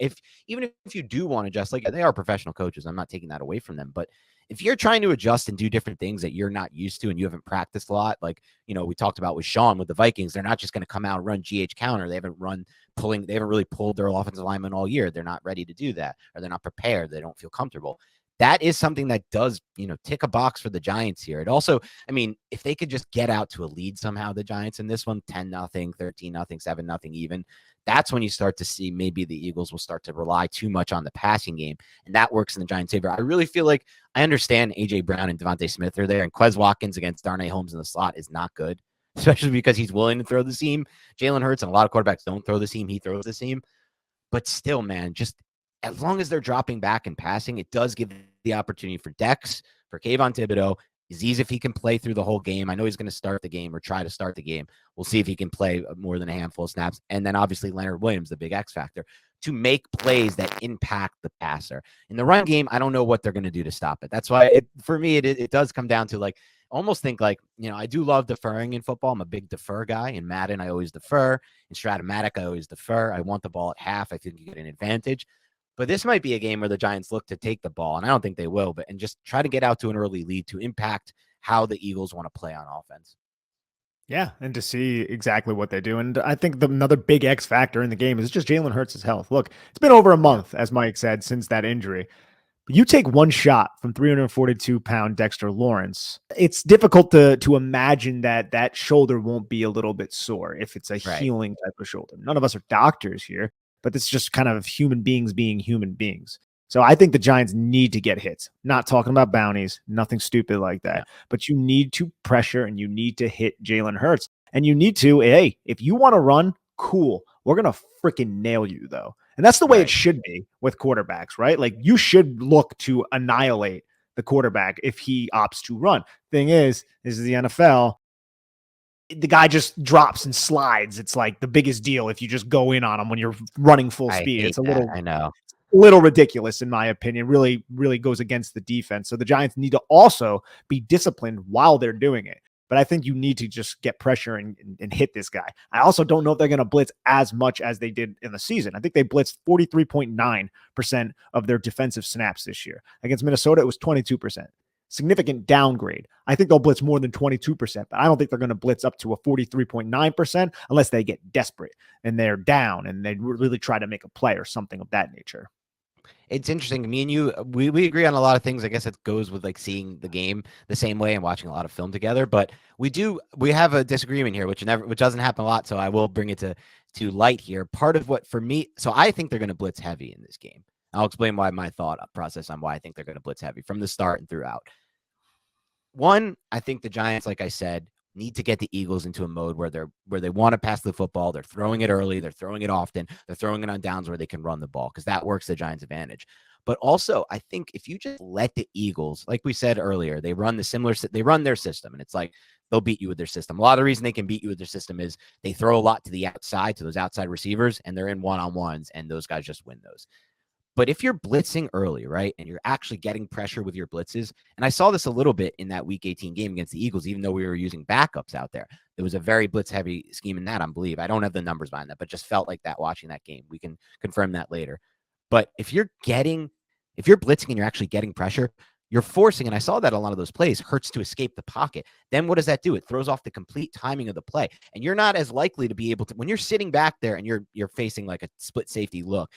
even if you do want to adjust, like, they are professional coaches, I'm not taking that away from them. But if you're trying to adjust and do different things that you're not used to and you haven't practiced a lot, like, we talked about with Sean with the Vikings, they're not just going to come out and run GH counter. They haven't really pulled their offensive linemen all year. They're not ready to do that, or they're not prepared. They don't feel comfortable. That is something that does, tick a box for the Giants here. It also, I mean, if they could just get out to a lead somehow, the Giants in this one, 10-0, 13-0, 7-0 even, that's when you start to see maybe the Eagles will start to rely too much on the passing game, and that works in the Giants' favor. I really feel like I understand A.J. Brown and Devontae Smith are there, and Quez Watkins against Darnay Holmes in the slot is not good, especially because he's willing to throw the seam. Jalen Hurts and a lot of quarterbacks don't throw the seam. He throws the seam. But still, man, just as long as they're dropping back and passing, it does give the opportunity for Dex, for Kayvon Thibodeau, Azeez, if he can play through the whole game. I know he's going to start the game or try to start the game. We'll see if he can play more than a handful of snaps. And then obviously Leonard Williams, the big X factor, to make plays that impact the passer. In the run game, I don't know what they're going to do to stop it. That's why, for me, it does come down to, like, almost think like, I do love deferring in football. I'm a big defer guy. In Madden, I always defer. In Stratomatic, I always defer. I want the ball at half. I think you get an advantage. But this might be a game where the Giants look to take the ball, and I don't think they will, and just try to get out to an early lead to impact how the Eagles want to play on offense. Yeah, and to see exactly what they do. And I think another big X factor in the game is just Jalen Hurts' health. Look, it's been over a month, as Mike said, since that injury. But you take one shot from 342-pound Dexter Lawrence, it's difficult to imagine that shoulder won't be a little bit sore if it's a healing type of shoulder. None of us are doctors here, but it's just kind of human beings being human beings. So I think the Giants need to get hits. Not talking about bounties, nothing stupid like that. Yeah. But you need to pressure and you need to hit Jalen Hurts. And you need to, hey, if you want to run, cool. We're going to freaking nail you, though. And that's the way it Right. should be with quarterbacks, right? Like you should look to annihilate the quarterback if he opts to run. Thing is, this is the NFL. The guy just drops and slides. It's like the biggest deal if you just go in on him when you're running full I speed. hate It's a that. I know. little ridiculous in my opinion. Really goes against the defense. So the Giants need to also be disciplined while they're doing it. But I think you need to just get pressure and hit this guy. I also don't know if they're going to blitz as much as they did in the season. I think they blitzed 43.9% of their defensive snaps this year. Against Minnesota, it was 22%. Significant downgrade. I think they'll blitz more than 22%, but I don't think they're going to blitz up to a 43.9% unless they get desperate and they're down and they really try to make a play or something of that nature. It's interesting. Me and you, we agree on a lot of things. I guess it goes with like seeing the game the same way and watching a lot of film together. But we have a disagreement here, which doesn't happen a lot. So I will bring it to light here. Part of what for me, so I think they're going to blitz heavy in this game. I'll explain why my thought process on why I think they're going to blitz heavy from the start and throughout. One, I think the Giants, like I said, need to get the Eagles into a mode where they want to pass the football. They're throwing it early. They're throwing it often. They're throwing it on downs where they can run the ball because that works the Giants' advantage. But also, I think if you just let the Eagles, like we said earlier, they run their system, and it's like they'll beat you with their system. A lot of the reason they can beat you with their system is they throw a lot to the outside, to those outside receivers, and they're in one-on-ones, and those guys just win those. But if you're blitzing early, right, and you're actually getting pressure with your blitzes, and I saw this a little bit in that Week 18 game against the Eagles, even though we were using backups out there. It was a very blitz-heavy scheme in that, I believe. I don't have the numbers behind that, but just felt like that watching that game. We can confirm that later. But if you're blitzing and you're actually getting pressure, you're forcing, and I saw that a lot of those plays, Hurts to escape the pocket. Then what does that do? It throws off the complete timing of the play. And you're not as likely to be able to, when you're sitting back there and you're facing like a split safety look,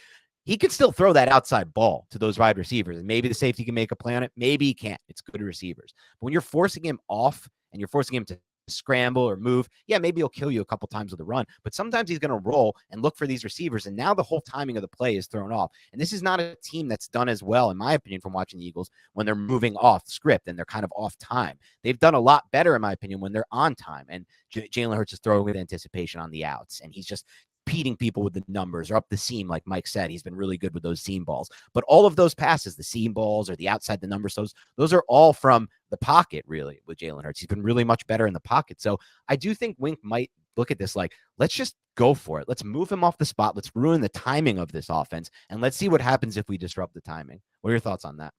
he could still throw that outside ball to those wide receivers. And maybe the safety can make a play on it. Maybe he can't. It's good receivers. But when you're forcing him off and you're forcing him to scramble or move, yeah, maybe he'll kill you a couple times with a run. But sometimes he's going to roll and look for these receivers. And now the whole timing of the play is thrown off. And this is not a team that's done as well, in my opinion, from watching the Eagles when they're moving off script and they're kind of off time. They've done a lot better, in my opinion, when they're on time. And Jalen Hurts is throwing with anticipation on the outs. And he's just beating people with the numbers or up the seam, like Mike said. He's been really good with those seam balls. But all of those passes, the seam balls or the outside the numbers, those are all from the pocket, really, with Jalen Hurts. He's been really much better in the pocket. So I do think Wink might look at this like, let's just go for it. Let's move him off the spot. Let's ruin the timing of this offense. And let's see what happens if we disrupt the timing. What are your thoughts on that?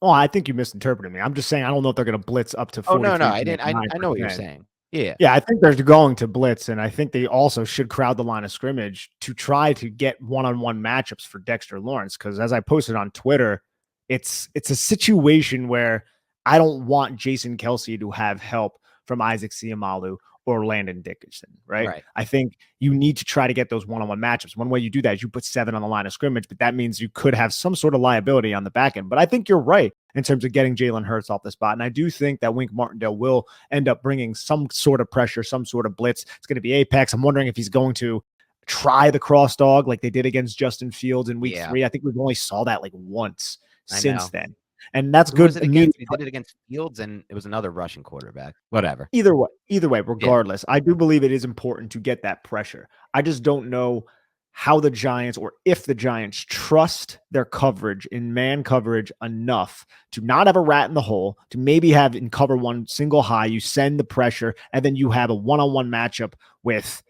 Oh, I think you misinterpreted me. I'm just saying I don't know if they're going to blitz up to 43. Oh, no, I didn't. I know what you're saying. Yeah, I think they're going to blitz, and I think they also should crowd the line of scrimmage to try to get one-on-one matchups for Dexter Lawrence. Because as I posted on Twitter, it's a situation where I don't want Jason Kelce to have help from Isaac Seumalo or Landon Dickerson, right? I think you need to try to get those one-on-one matchups. One way you do that is you put 7 on the line of scrimmage, but that means you could have some sort of liability on the back end. But I think you're right in terms of getting Jalen Hurts off the spot. And I do think that Wink Martindale will end up bringing some sort of pressure, some sort of blitz. It's going to be apex. I'm wondering if he's going to try the cross dog like they did against Justin Fields in week 3. I think we've only saw that like once since then. And that's good. They did it against Fields, and it was another Russian quarterback. Whatever. Either way, regardless, I do believe it is important to get that pressure. I just don't know how the Giants, or if the Giants, trust their coverage in man coverage enough to not have a rat in the hole, to maybe have in cover one single high, you send the pressure, and then you have a one-on-one matchup with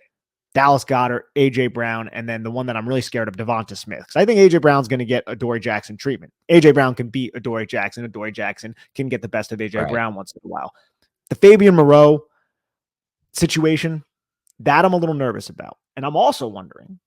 Dallas Goedert, A.J. Brown, and then the one that I'm really scared of, Devonta Smith. Because I think A.J. Brown's going to get Adoree Jackson treatment. A.J. Brown can beat Adoree Jackson. Adoree Jackson can get the best of A.J. Brown once in a while. The Fabian Moreau situation, that I'm a little nervous about. And I'm also wondering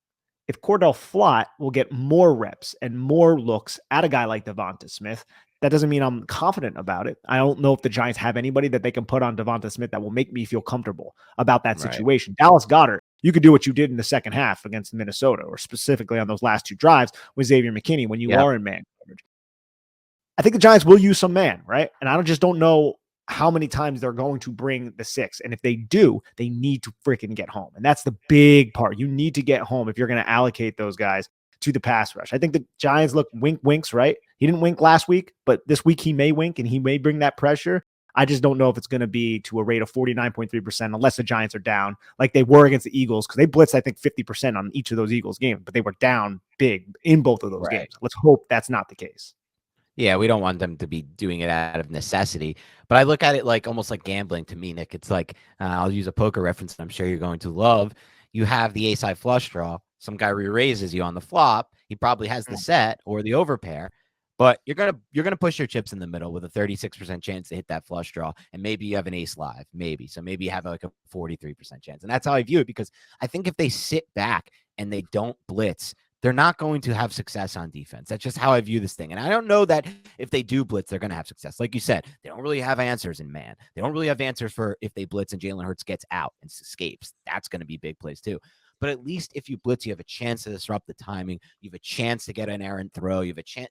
if Cordell Flott will get more reps and more looks at a guy like Devonta Smith. That doesn't mean I'm confident about it. I don't know if the Giants have anybody that they can put on Devonta Smith that will make me feel comfortable about that situation. Dallas Goedert, you could do what you did in the second half against Minnesota, or specifically on those last 2 drives with Xavier McKinney when you are in man coverage. I think the Giants will use some man, right? And I just don't know how many times they're going to bring the 6. And if they do, they need to freaking get home. And that's the big part. You need to get home if you're going to allocate those guys to the pass rush. I think the Giants winks, right? He didn't wink last week, but this week he may wink and he may bring that pressure. I just don't know if it's going to be to a rate of 49.3% unless the Giants are down like they were against the Eagles, because they blitzed, I think, 50% on each of those Eagles games, but they were down big in both of those Right. games. Let's hope that's not the case. Yeah, we don't want them to be doing it out of necessity. But I look at it like almost like gambling to me, Nick. It's like I'll use a poker reference that I'm sure you're going to love. You have the ace high flush draw. Some guy re-raises you on the flop. He probably has the set or the overpair, but you're gonna push your chips in the middle with a 36% chance to hit that flush draw, and maybe you have an ace live, maybe. So maybe you have like a 43% chance, and that's how I view it, because I think if they sit back and they don't blitz, they're not going to have success on defense. That's just how I view this thing. And I don't know that if they do blitz, they're going to have success. Like you said, they don't really have answers in man. They don't really have answers for if they blitz and Jalen Hurts gets out and escapes. That's going to be big plays too. But at least if you blitz, you have a chance to disrupt the timing. You have a chance to get an errant throw. You have a chance.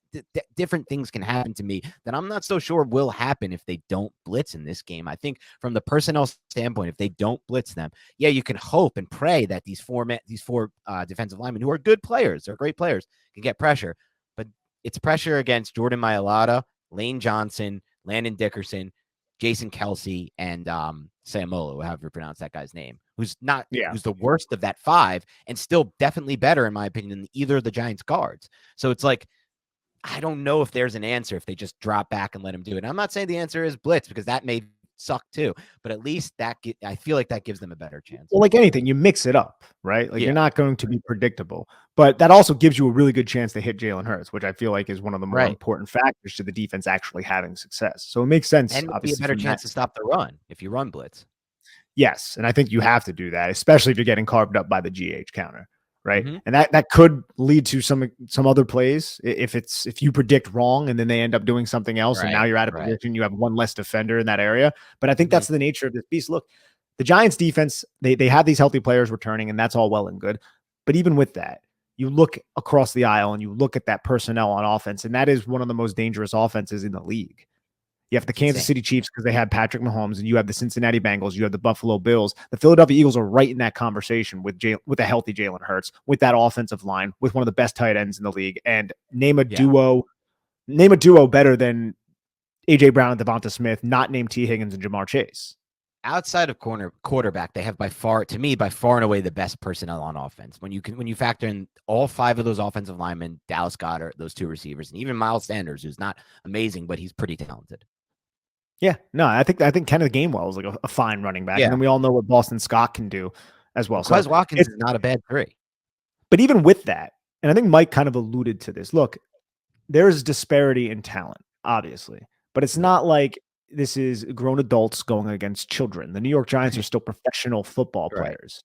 Different things can happen to me that I'm not so sure will happen if they don't blitz in this game. I think from the personnel standpoint, if they don't blitz them, yeah, you can hope and pray that these four defensive linemen, who are good players, they're great players, can get pressure. But it's pressure against Jordan Mailata, Lane Johnson, Landon Dickerson, Jason Kelsey, and Samolo, however you pronounce that guy's name, who's the worst of that five, and still definitely better, in my opinion, than either of the Giants guards. So it's like, I don't know if there's an answer if they just drop back and let him do it. And I'm not saying the answer is blitz, because that may suck too, but at least I feel like that gives them a better chance. Well, like anything, you mix it up, right? Like, Yeah. you're not going to be predictable, but that also gives you a really good chance to hit Jalen Hurts, which I feel like is one of the more important factors to the defense actually having success. So it makes sense. And it'd be a obviously, better chance to stop the run if you run blitz. Yes, and I think you have to do that, especially if you're getting carved up by the GH counter, right? Mhm. And that could lead to some other plays if you predict wrong and then they end up doing something else, and now you're out of position, you have one less defender in that area. But I think that's the nature of this beast. Look, the Giants defense, they have these healthy players returning, and that's all well and good. But even with that, you look across the aisle and you look at that personnel on offense, and that is one of the most dangerous offenses in the league. You have the Kansas City Chiefs because they had Patrick Mahomes, and you have the Cincinnati Bengals. You have the Buffalo Bills. The Philadelphia Eagles are right in that conversation with a healthy Jalen Hurts, with that offensive line, with one of the best tight ends in the league. And name a duo better than AJ Brown and Devonta Smith, not named T. Higgins and Jamar Chase. Outside of quarterback, they have by far and away the best personnel on offense. When you factor in all five of those offensive linemen, Dallas Goedert, those two receivers, and even Miles Sanders, who's not amazing, but he's pretty talented. Yeah, no, I think Kenneth Gainwell is like a fine running back. Yeah. And then we all know what Boston Scott can do as well. Quez Watkins is not a bad three. But even with that, and I think Mike kind of alluded to this, look, there's disparity in talent, obviously, but it's not like this is grown adults going against children. The New York Giants are still professional football players.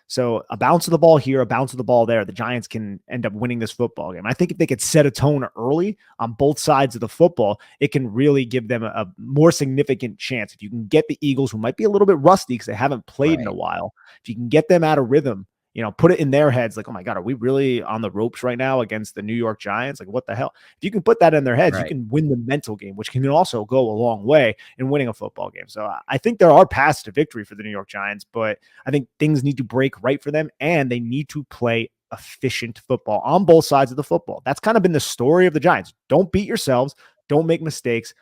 So a bounce of the ball here, a bounce of the ball there, the Giants can end up winning this football game. I think if they could set a tone early on both sides of the football, it can really give them a more significant chance. If you can get the Eagles, who might be a little bit rusty because they haven't played in a while, if you can get them out of rhythm, put it in their heads like, oh my God, are we really on the ropes right now against the New York Giants? Like, what the hell? If you can put that in their heads, you can win the mental game, which can also go a long way in winning a football game. So I think there are paths to victory for the New York Giants, but I think things need to break right for them, and they need to play efficient football on both sides of the football. That's kind of been the story of the Giants. Don't beat yourselves. Don't make mistakes.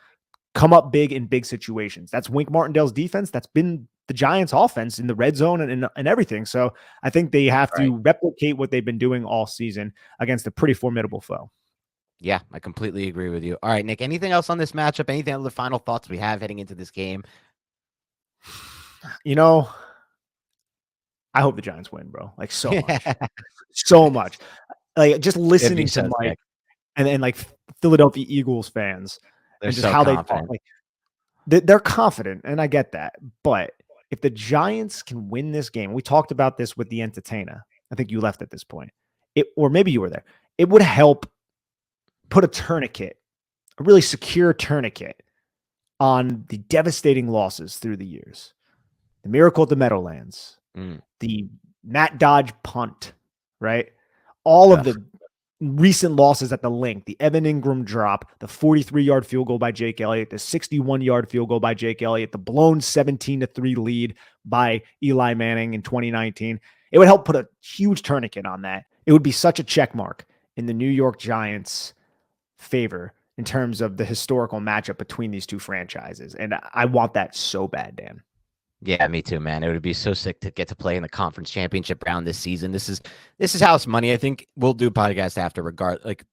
Come up big in big situations. That's Wink Martindale's defense. That's been the Giants' offense in the red zone and everything. So I think they have to replicate what they've been doing all season against a pretty formidable foe. Yeah, I completely agree with you. All right, Nick, anything else on this matchup? Anything other final thoughts we have heading into this game? I hope the Giants win, bro. Like, so much. So much. Like, just listening to Mike and like Philadelphia Eagles fans, and just how they talk. Like, they're confident, and I get that. But if the Giants can win this game, we talked about this with the entertainer. I think you left at this point. Or maybe you were there. It would help put a tourniquet, a really secure tourniquet, on the devastating losses through the years. The miracle at the Meadowlands, the Matt Dodge punt, right? All of the recent losses at the link, the Evan Ingram drop, the 43-yard field goal by Jake Elliott, the 61-yard field goal by Jake Elliott, the blown 17-3 lead by Eli Manning in 2019. It would help put a huge tourniquet on that. It would be such a check mark in the New York Giants' favor in terms of the historical matchup between these two franchises. And I want that so bad, Dan. Yeah, me too, man. It would be so sick to get to play in the conference championship round this season. This is house money. I think we'll do a podcast after regard like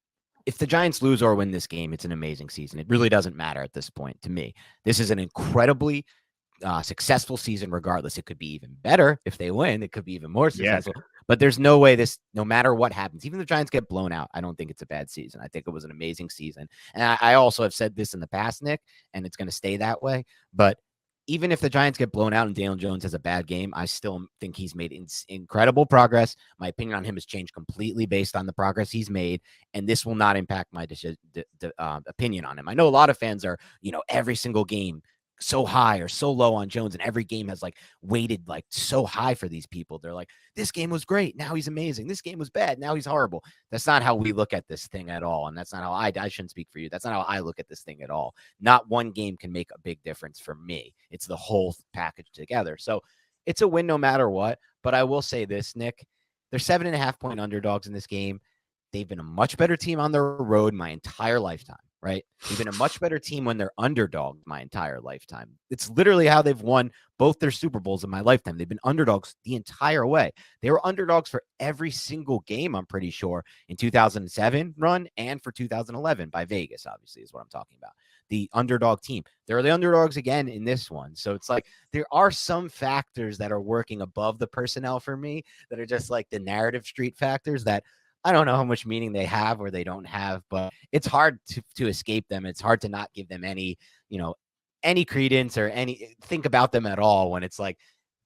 if the Giants lose or win this game, it's an amazing season. It really doesn't matter at this point to me. This is an incredibly successful season regardless. It could be even better if they win. It could be even more successful. Yeah. But there's no way no matter what happens, even if the Giants get blown out, I don't think it's a bad season. I think it was an amazing season. And I also have said this in the past, Nick, and it's going to stay that way. But even if the Giants get blown out and Daniel Jones has a bad game, I still think he's made incredible progress. My opinion on him has changed completely based on the progress he's made, and this will not impact my opinion on him. I know a lot of fans are, every single game so high or so low on Jones, and every game has like weighted like so high for these people. They're like, this game was great, now he's amazing. This game was bad, now he's horrible. That's not how we look at this thing at all, and that's not how I shouldn't speak for you. That's not how I look at this thing at all. Not one game can make a big difference for me. It's the whole package together. So it's a win no matter what. But I will say this, Nick, they're 7.5-point underdogs in this game. They've been a much better team on the road my entire lifetime. Right? They've been a much better team when they're underdogs my entire lifetime. It's literally how they've won both their Super Bowls in my lifetime. They've been underdogs the entire way. They were underdogs for every single game, I'm pretty sure, in 2007 run and for 2011 by Vegas, obviously, is what I'm talking about. The underdog team. They're the underdogs again in this one. So it's like there are some factors that are working above the personnel for me that are just like the narrative street factors that I don't know how much meaning they have or they don't have, but it's hard to escape them. It's hard to not give them any credence or think about them at all when it's like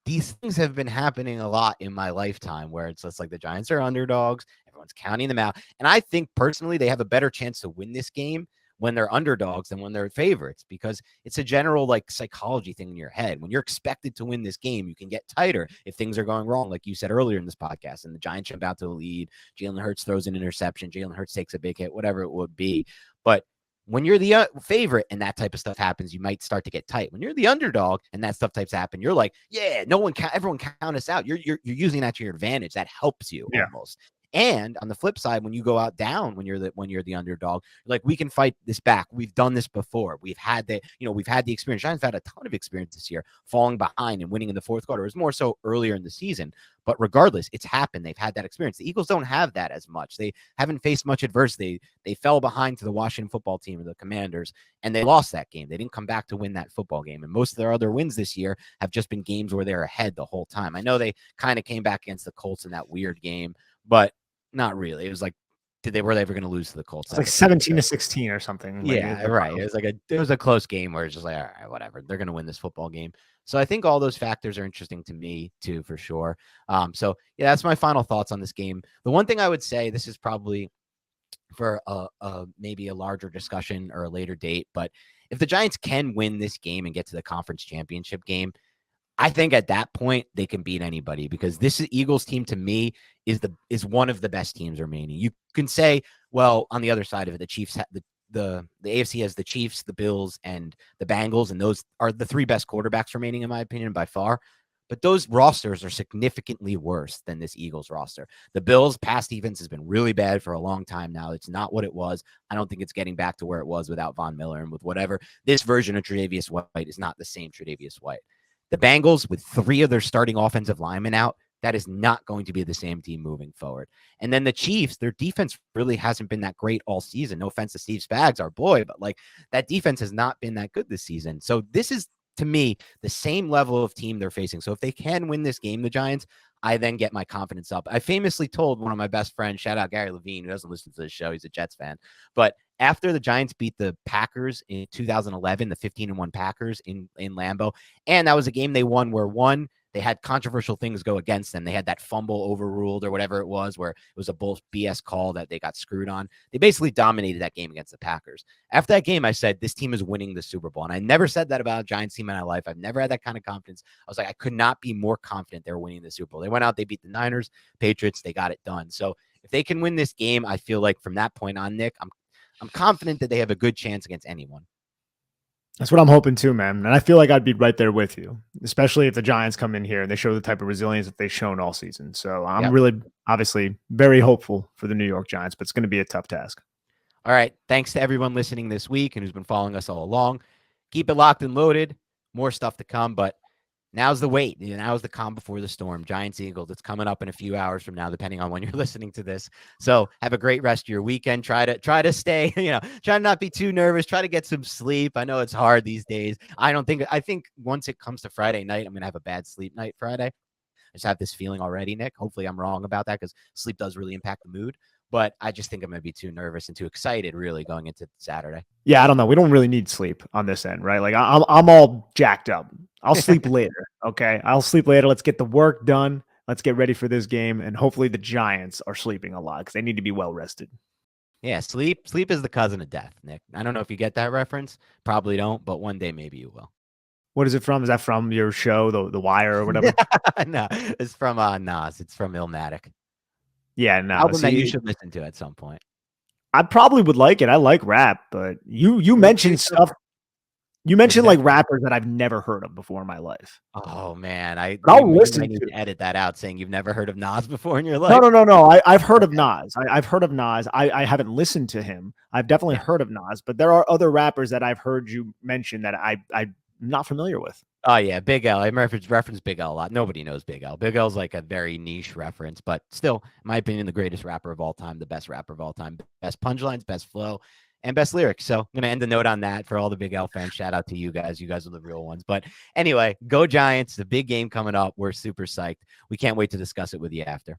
these things have been happening a lot in my lifetime where it's just like the Giants are underdogs. Everyone's counting them out. And I think personally they have a better chance to win this game when they're underdogs than when they're favorites, because it's a general like psychology thing in your head. When you're expected to win this game, you can get tighter if things are going wrong, like you said earlier in this podcast, and the Giants jump out to the lead. Jalen Hurts throws an interception. Jalen Hurts takes a big hit, whatever it would be. But when you're the favorite and that type of stuff happens, you might start to get tight. When you're the underdog and that stuff types happen, you're like, yeah, everyone count us out. You're using that to your advantage. That helps you almost. And on the flip side, when you go out down, when you're the underdog, you're like, we can fight this back. We've done this before. We've had the experience. Giants have had a ton of experience this year, falling behind and winning in the fourth quarter. It was more so earlier in the season, but regardless, it's happened. They've had that experience. The Eagles don't have that as much. They haven't faced much adversity. They fell behind to the Washington football team or the Commanders, and they lost that game. They didn't come back to win that football game. And most of their other wins this year have just been games where they're ahead the whole time. I know they kind of came back against the Colts in that weird game, but not really. It was like, were they ever going to lose to the Colts? It's like 17-16 or something. Yeah, right. It was a close game where it's just like, all right, whatever. They're going to win this football game. So I think all those factors are interesting to me too, for sure. So yeah, that's my final thoughts on this game. The one thing I would say, this is probably for maybe a larger discussion or a later date, but if the Giants can win this game and get to the conference championship game, I think at that point they can beat anybody, because this Eagles team to me is one of the best teams remaining. You can say, well, on the other side of it, the Chiefs, the AFC has the Chiefs, the Bills, and the Bengals, and those are the three best quarterbacks remaining, in my opinion, by far. But those rosters are significantly worse than this Eagles roster. The Bills' pass defense has been really bad for a long time now. It's not what it was. I don't think it's getting back to where it was without Von Miller and with whatever. This version of Tre'Davious White is not the same Tre'Davious White. The Bengals, with three of their starting offensive linemen out, that is not going to be the same team moving forward. And then the Chiefs, their defense really hasn't been that great all season. No offense to Steve Spags, our boy, but like that defense has not been that good this season. So this is, to me, the same level of team they're facing. So if they can win this game, the Giants, I then get my confidence up. I famously told one of my best friends, shout out Gary Levine, who doesn't listen to the show, he's a Jets fan, but after the Giants beat the Packers in 2011, the 15-1 Packers in Lambeau, and that was a game they won where they had controversial things go against them. They had that fumble overruled or whatever it was, where it was a BS call that they got screwed on. They basically dominated that game against the Packers. After that game, I said, this team is winning the Super Bowl. And I never said that about a Giants team in my life. I've never had that kind of confidence. I was like, I could not be more confident they're winning the Super Bowl. They went out, they beat the Niners, Patriots, they got it done. So if they can win this game, I feel like from that point on, Nick, I'm confident that they have a good chance against anyone. That's what I'm hoping too, man. And I feel like I'd be right there with you, especially if the Giants come in here and they show the type of resilience that they've shown all season. So I'm really, obviously, very hopeful for the New York Giants, but it's going to be a tough task. All right. Thanks to everyone listening this week and who's been following us all along. Keep it locked and loaded. More stuff to come, but now's the wait. Now's the calm before the storm. Giants Eagles. It's coming up in a few hours from now, depending on when you're listening to this. So have a great rest of your weekend. Try to stay, try to not be too nervous. Try to get some sleep. I know it's hard these days. I think once it comes to Friday night, I'm gonna have a bad sleep night Friday. I just have this feeling already, Nick. Hopefully I'm wrong about that because sleep does really impact the mood. But I just think I'm going to be too nervous and too excited really going into Saturday. Yeah, I don't know. We don't really need sleep on this end, right? Like I'm all jacked up. I'll sleep later. Okay. I'll sleep later. Let's get the work done. Let's get ready for this game. And hopefully the Giants are sleeping a lot because they need to be well rested. Yeah, sleep is the cousin of death, Nick. I don't know if you get that reference. Probably don't, but one day maybe you will. What is it from? Is that from your show, The Wire or whatever? No, it's from Nas. It's from Illmatic. Yeah, no. Album that you should listen to at some point. I probably would like it. I like rap, but you mentioned stuff. You mentioned like rappers that I've never heard of before in my life. Oh man, I'll listen to edit that out saying you've never heard of Nas before in your life. No. I've heard of Nas. I've heard of Nas. I haven't listened to him. I've definitely heard of Nas, but there are other rappers that I've heard you mention that I'm not familiar with. Oh yeah, Big L. I reference Big L a lot. Nobody knows Big L. Big L's like a very niche reference, but still, in my opinion, the greatest rapper of all time, the best rapper of all time, best punchlines, best flow, and best lyrics. So I'm gonna end the note on that for all the Big L fans. Shout out to you guys. You guys are the real ones. But anyway, go Giants. The big game coming up. We're super psyched. We can't wait to discuss it with you after.